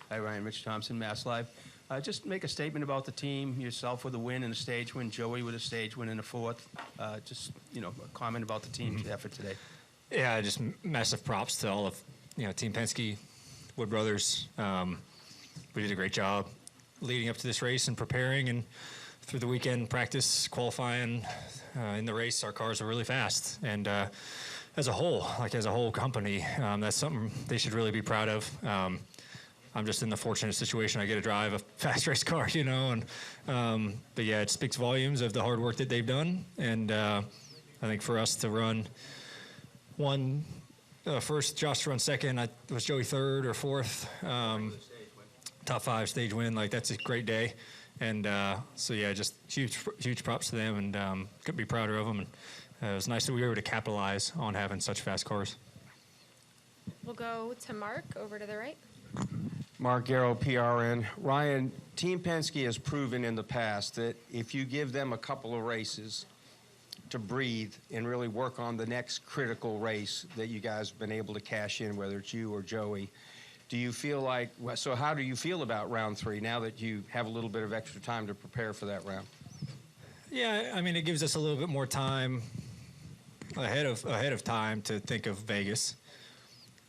Hi, Ryan. Rich Thompson, Mass Live. Just make a statement about the team, yourself with a win and a stage win, Joey with a stage win in the fourth. Just, a comment about the team's effort today. Yeah, just massive props to all of, Team Penske, Wood Brothers. We did a great job leading up to this race and preparing, and through the weekend practice, qualifying, in the race, our cars were really fast. And as a whole company, that's something they should really be proud of. I'm just in the fortunate situation I get to drive a fast race car, but yeah, it speaks volumes of the hard work that they've done. And I think for us to run first, Josh to run second, was Joey third or fourth, top 5 stage win, that's a great day. And so yeah, just huge props to them, and couldn't be prouder of them. And it was nice that we were able to capitalize on having such fast cars. We'll go to Mark over to the right. Mark Garrow, PRN. Ryan, Team Penske has proven in the past that if you give them a couple of races to breathe and really work on the next critical race that you guys have been able to cash in, whether it's you or Joey, do you feel like, so how do you feel about round 3 now that you have a little bit of extra time to prepare for that round? Yeah, I mean, it gives us a little bit more time ahead of time to think of Vegas.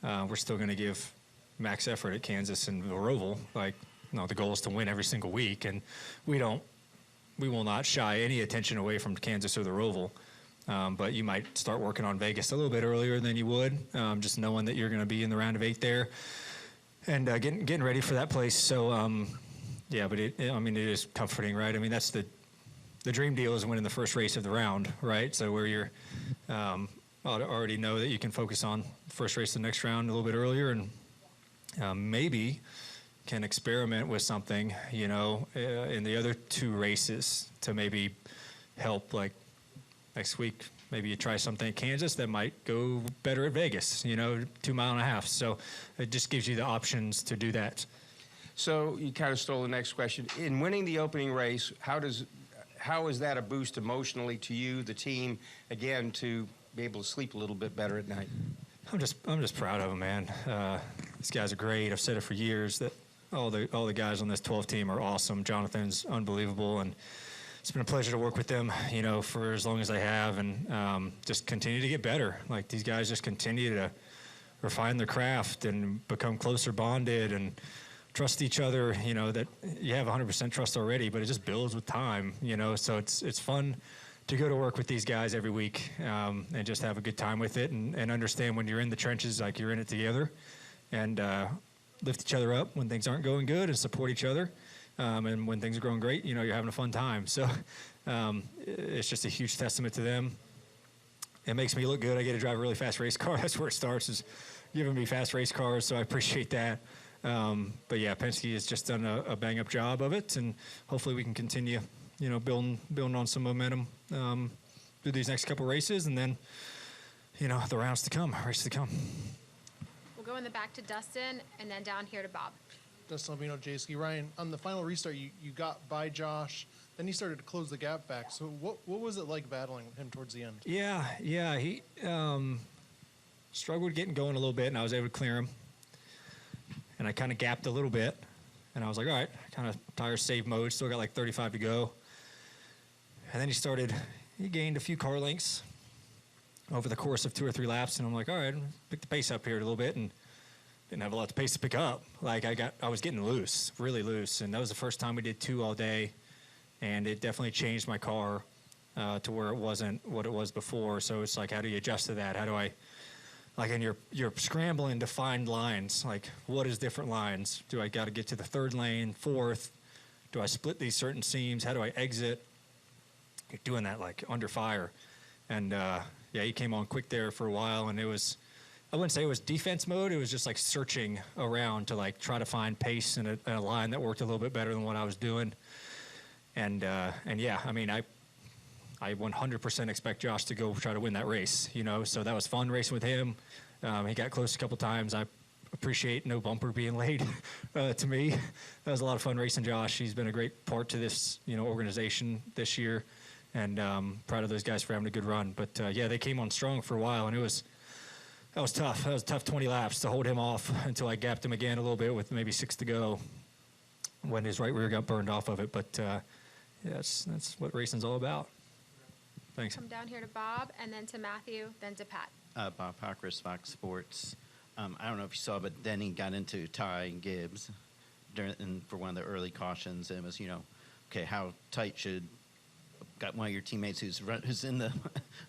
We're still going to give max effort at Kansas and the Roval. The goal is to win every single week, and we will not shy any attention away from Kansas or the Roval. But you might start working on Vegas a little bit earlier than you would, just knowing that you're going to be in the round of 8 there, and getting ready for that place. So yeah, but it is comforting, right? I mean, that's the dream deal is winning the first race of the round, right? So where you're already know that you can focus on the first race of the next round a little bit earlier, and maybe can experiment with something, in the other 2 races to maybe help, like next week. Maybe you try something at Kansas that might go better at Vegas, 2.5 miles. So it just gives you the options to do that. So you kind of stole the next question. In winning the opening race, how is that a boost emotionally to you, the team, again, to be able to sleep a little bit better at night? I'm just proud of them, man. These guys are great. I've said it for years that all the guys on this 12 team are awesome. Jonathan's unbelievable, and it's been a pleasure to work with them, for as long as I have, and just continue to get better. These guys just continue to refine their craft and become closer bonded and trust each other. That you have 100% trust already, but it just builds with time. So it's fun to go to work with these guys every week, and just have a good time with it, and understand when you're in the trenches, you're in it together, and lift each other up when things aren't going good, and support each other. And when things are going great, you're having a fun time. So it's just a huge testament to them. It makes me look good. I get to drive a really fast race car. That's where it starts, is giving me fast race cars, so I appreciate that. But yeah, Penske has just done a bang-up job of it, and hopefully we can continue, building on some momentum through these next couple races, and then, the rounds to come, races to come. We'll go in the back to Dustin, and then down here to Bob. Dustin Albino, JSK. Ryan, on the final restart, you got by Josh, then you started to close the gap back. So what was it like battling him towards the end? Yeah, he struggled getting going a little bit, and I was able to clear him. And I kind of gapped a little bit, and I was like, all right, kind of tire save mode, still got 35 to go. And then he gained a few car lengths over the course of 2 or 3 laps, and I'm like, all right, pick the pace up here a little bit, and didn't have a lot of pace to pick up. I was getting loose, really loose, and that was the first time we did 2 all day, and it definitely changed my car to where it wasn't what it was before. So it's how do you adjust to that? How do I, and you're scrambling to find lines, what is different lines? Do I got to get to the 3rd lane, 4th? Do I split these certain seams? How do I exit? You're doing that under fire. And yeah, he came on quick there for a while, and I wouldn't say it was defense mode. It was just searching around to try to find pace in a line that worked a little bit better than what I was doing. And yeah, I mean, I 100% expect Josh to go try to win that race, so that was fun racing with him. He got close a couple times. I appreciate no bumper being laid to me. That was a lot of fun racing Josh. He's been a great part to this, organization this year, and proud of those guys for having a good run. But yeah, they came on strong for a while, and it was That was tough. That was a tough 20 laps to hold him off until I gapped him again a little bit with maybe 6 to go when his right rear got burned off of it. But yeah, that's what racing's all about. Thanks. Come down here to Bob, and then to Matthew, then to Pat. Bob Pockris, Fox Sports. I don't know if you saw, but Denny got into Ty Gibbs for one of the early cautions, and it was, okay, how tight should got one of your teammates who's in the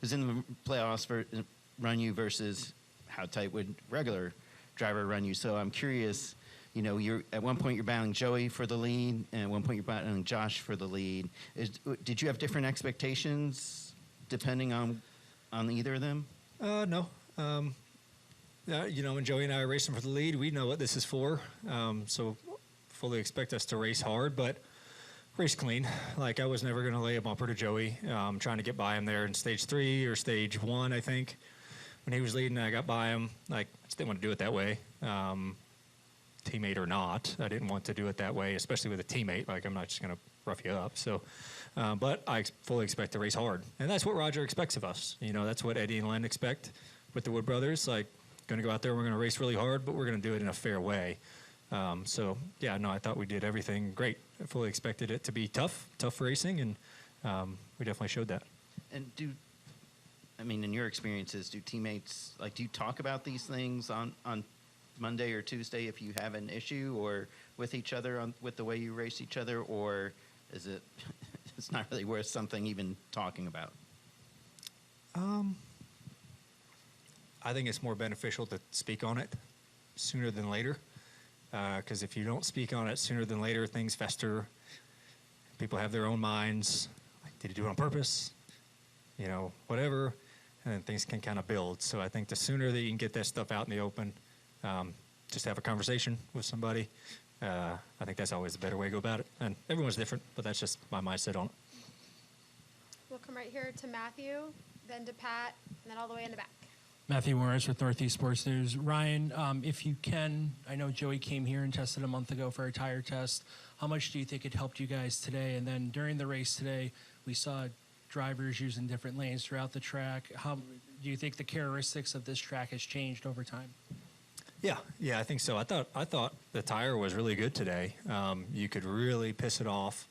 who's in the playoffs run you versus how tight would regular driver run you? So I'm curious. You're at one point you're battling Joey for the lead, and at one point you're battling Josh for the lead. Did you have different expectations depending on either of them? No. When Joey and I are racing for the lead, we know what this is for. So fully expect us to race hard, but race clean. Like, I was never going to lay a bumper to Joey. Trying to get by him there in stage 3 or stage 1, I think. When he was leading, I got by him. Like, I just didn't want to do it that way. Teammate or not, I didn't want to do it that way, especially with a teammate. Like, I'm not just going to rough you up. So, but I fully expect to race hard. And that's what Roger expects of us. That's what Eddie and Len expect with the Wood brothers. Like, going to go out there, we're going to race really hard, but we're going to do it in a fair way. So, yeah, no, I thought we did everything great. I fully expected it to be tough racing, and we definitely showed that. And in your experiences, do teammates, do you talk about these things on Monday or Tuesday if you have an issue or with each other with the way you race each other, or is it it's not really worth something even talking about? I think it's more beneficial to speak on it sooner than later, because if you don't speak on it sooner than later, things fester. People have their own minds. Like, did you do it on purpose? Whatever, and then things can kind of build. So I think the sooner that you can get that stuff out in the open, just have a conversation with somebody. I think that's always the better way to go about it. And everyone's different, but that's just my mindset on it. We'll come right here to Matthew, then to Pat, and then all the way in the back. Matthew Morris with Northeast Sports News. Ryan, if you can, I know Joey came here and tested a month ago for a tire test. How much do you think it helped you guys today? And then during the race today, we saw drivers using different lanes throughout the track. How do you think the characteristics of this track has changed over time? Yeah, I think so. I thought the tire was really good today. You could really piss it off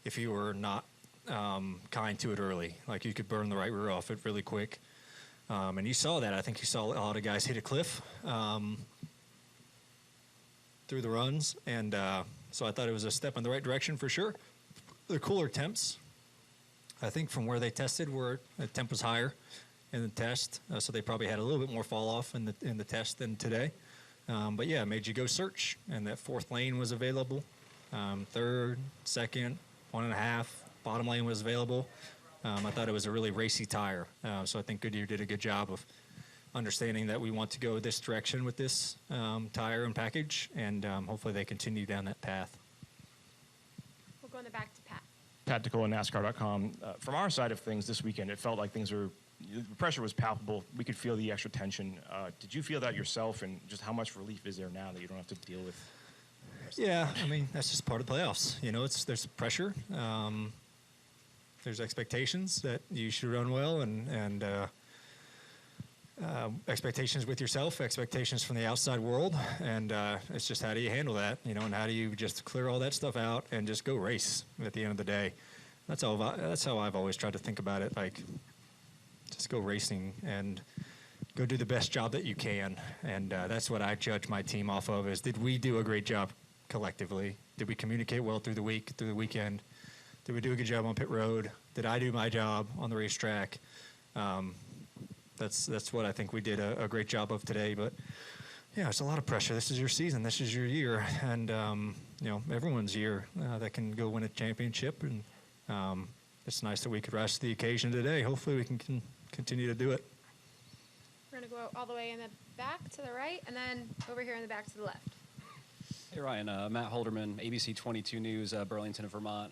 if you were not kind to it early. Like, you could burn the right rear off it really quick. And you saw that. I think you saw a lot of guys hit a cliff through the runs. And so I thought it was a step in the right direction for sure. The cooler temps, I think from where they tested, where the temp was higher in the test. So they probably had a little bit more fall off in the test than today. But yeah, it made you go search. And that fourth lane was available. Third, second, 1.5, bottom lane was available. I thought it was a really racy tire. So I think Goodyear did a good job of understanding that we want to go this direction with this tire and package, and hopefully they continue down that path. We'll go in the back to Pat. Pat DeCola, NASCAR.com. From our side of things this weekend, it felt like the pressure was palpable. We could feel the extra tension. Did you feel that yourself, and just how much relief is there now that you don't have to deal with? Yeah, that's just part of the playoffs. There's pressure. There's expectations that you should run well, and expectations with yourself, expectations from the outside world, and it's just how do you handle that, and how do you just clear all that stuff out and just go race at the end of the day. That's how I've always tried to think about it. Like, just go racing and go do the best job that you can, and that's what I judge my team off of. Is, did we do a great job collectively? Did we communicate well through the weekend? Did we do a good job on pit road? Did I do my job on the racetrack? That's what I think we did a great job of today. But yeah, it's a lot of pressure. This is your season. This is your year, and everyone's year that can go win a championship. And it's nice that we could rise to the occasion today. Hopefully, we can continue to do it. We're going to go all the way in the back to the right, and then over here in the back to the left. Hey, Ryan. Matt Holderman, ABC 22 News, Burlington, Vermont.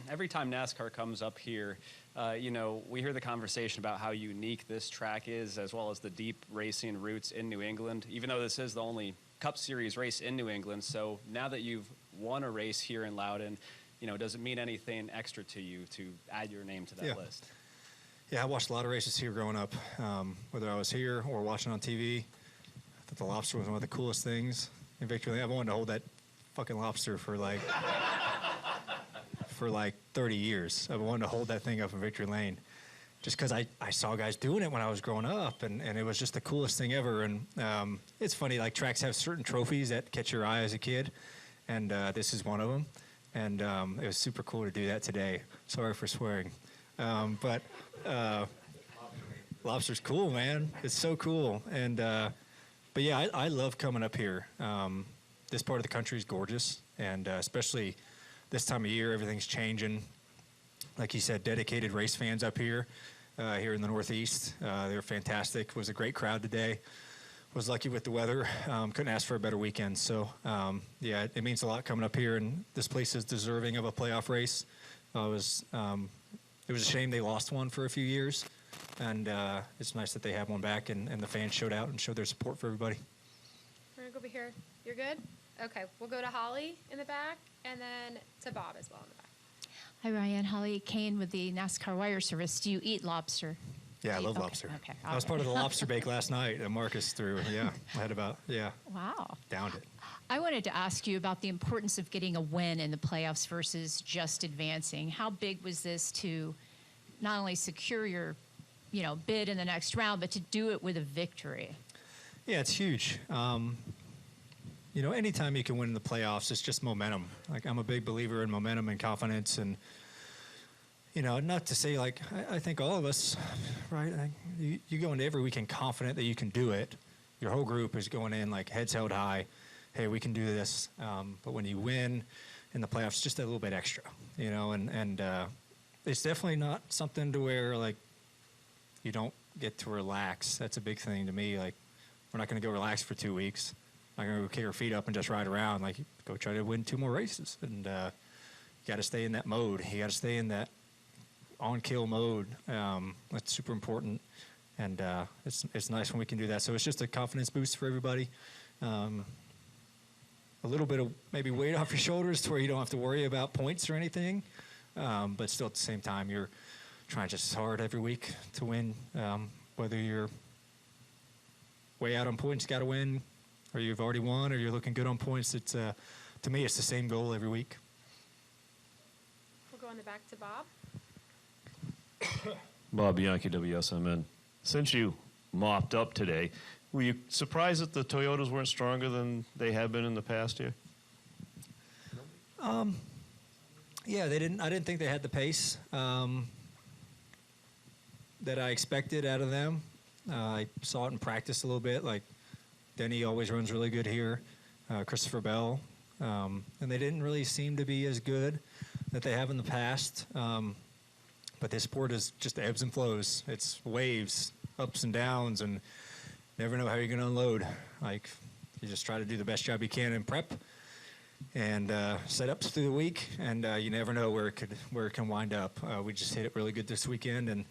Every time NASCAR comes up here, we hear the conversation about how unique this track is, as well as the deep racing roots in New England, even though this is the only Cup Series race in New England. So now that you've won a race here in Loudon, does it mean anything extra to you to add your name to that list? Yeah, I watched a lot of races here growing up, whether I was here or watching on TV. I thought the lobster was one of the coolest things in Victory Lane. I've wanted to hold that fucking lobster for like 30 years. I've wanted to hold that thing up in Victory Lane just because I saw guys doing it when I was growing up, and it was just the coolest thing ever. And it's funny, like tracks have certain trophies that catch your eye as a kid, and this is one of them. And it was super cool to do that today. Sorry for swearing. But lobster's cool, man. It's so cool. And but yeah, I love coming up here. This part of the country is gorgeous, and especially this time of year, everything's changing. Like you said, dedicated race fans up here, here in the Northeast. They were fantastic. It was a great crowd today. Was lucky with the weather. Couldn't ask for a better weekend. So yeah, it means a lot coming up here, and this place is deserving of a playoff race. It was a shame they lost one for a few years, and it's nice that they have one back, and the fans showed out and showed their support for everybody. We're going to go over here. You're good? Okay, we'll go to Holly in the back, and then to Bob as well in the back. Hi, Ryan. Holly Kane with the NASCAR Wire Service. Do you eat lobster? Yeah, I love Okay, lobster. okay, I was all part of the right. lobster bake last night that Marcus threw. Yeah, I had Wow. downed it. I wanted to ask you about the importance of getting a win in the playoffs versus just advancing. How big was this to not only secure your, bid in the next round, but to do it with a victory? Yeah, it's huge. Anytime you can win in the playoffs, it's just momentum. Like, I'm a big believer in momentum and confidence, and not to say like I think all of us, right? You go into every weekend confident that you can do it. Your whole group is going in like heads held high. Hey, we can do this. But when you win in the playoffs, just a little bit extra, and it's definitely not something to where like you don't get to relax. That's a big thing to me. Like, we're not going to go relax for 2 weeks. I'm not going to go kick our feet up and just ride around. Like, go try to win 2 more races. And you got to stay in that mode. You got to stay in that on-kill mode. That's super important. And it's nice when we can do that. So it's just a confidence boost for everybody. A little bit of maybe weight off your shoulders to where you don't have to worry about points or anything. But still at the same time, you're trying just as hard every week to win. Whether you're way out on points, got to win, or you've already won, or you're looking good on points. It's to me, it's the same goal every week. We'll go in the back to Bob. Bob Bianchi, WSMN. Since you mopped up today, were you surprised that the Toyotas weren't stronger than they have been in the past year? Yeah, they didn't. I didn't think they had the pace that I expected out of them. I saw it in practice a little bit. Like, Denny always runs really good here. Christopher Bell, and they didn't really seem to be as good that they have in the past. But this sport is just ebbs and flows. It's waves, ups and downs, and never know how you're going to unload. Like, you just try to do the best job you can in prep and setups through the week, and you never know where it can wind up. We just hit it really good this weekend, and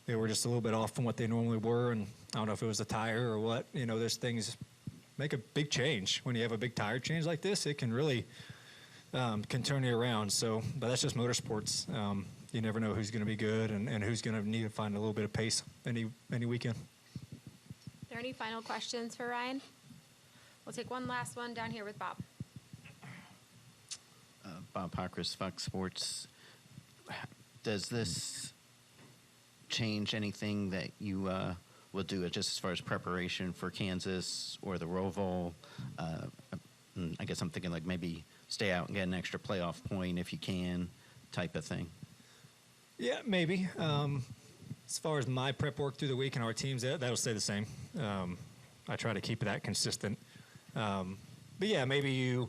they were just a little bit off from what they normally were. And I don't know if it was the tire or what. There's things make a big change when you have a big tire change like this. It can really can turn you around. So, but that's just motorsports. You never know who's going to be good and who's going to need to find a little bit of pace any weekend. Are there any final questions for Ryan? We'll take one last one down here with Bob. Bob Pockris, Fox Sports. Does this change anything that you will do just as far as preparation for Kansas or the Roval? I guess I'm thinking like maybe stay out and get an extra playoff point if you can, type of thing. Yeah, maybe. As far as my prep work through the week and our teams, that'll stay the same. I try to keep that consistent. But yeah, maybe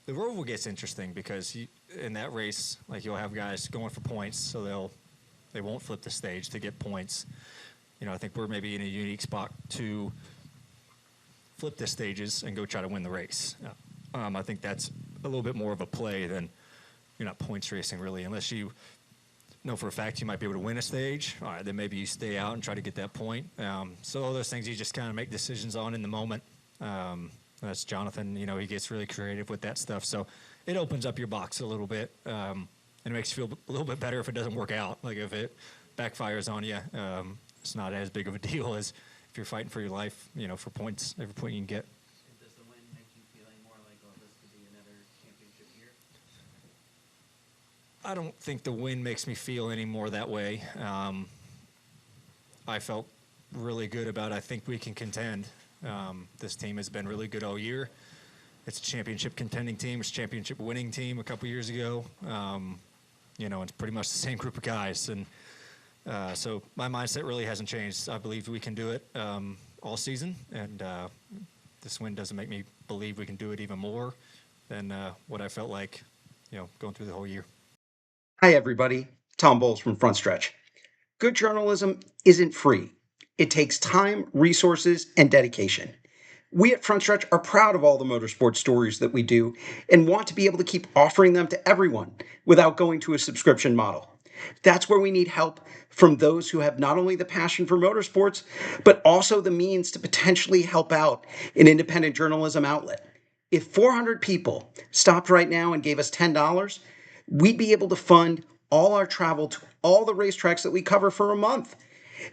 the Roval gets interesting because in that race, like, you'll have guys going for points, so they won't flip the stage to get points. I think we're maybe in a unique spot to flip the stages and go try to win the race. I think that's a little bit more of a play than you're not points racing really, unless you know for a fact you might be able to win a stage. All right, then maybe you stay out and try to get that point. So all those things you just kind of make decisions on in the moment. That's Jonathan, he gets really creative with that stuff. So it opens up your box a little bit. and it makes you feel a little bit better if it doesn't work out. Like if it backfires on you, it's not as big of a deal as if you're fighting for your life, you know, for points, every point you can get. Does the win make you feel any more like, oh, this could be another championship year? I don't think the win makes me feel any more that way. I felt really good about I think we can contend. This team has been really good all year. It's a championship contending team. It's a championship winning team a couple years ago. You know, it's pretty much the same group of guys. And so my mindset really hasn't changed. I believe we can do it all season. And this win doesn't make me believe we can do it even more than what I felt like, you know, going through the whole year. Hi, everybody. Tom Bowles from Front Stretch. Good journalism isn't free. It takes time, resources, and dedication. We at Front Stretch are proud of all the motorsports stories that we do and want to be able to keep offering them to everyone without going to a subscription model. That's where we need help from those who have not only the passion for motorsports, but also the means to potentially help out an independent journalism outlet. If 400 people stopped right now and gave us $10, we'd be able to fund all our travel to all the racetracks that we cover for a month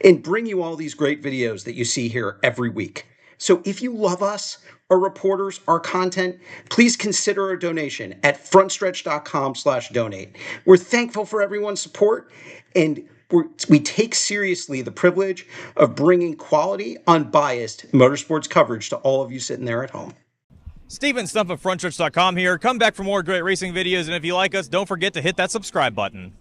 and bring you all these great videos that you see here every week. So if you love us, our reporters, our content, please consider a donation at frontstretch.com/donate. We're thankful for everyone's support, and we take seriously the privilege of bringing quality, unbiased motorsports coverage to all of you sitting there at home. Steven Stump of frontstretch.com here. Come back for more great racing videos, and if you like us, don't forget to hit that subscribe button.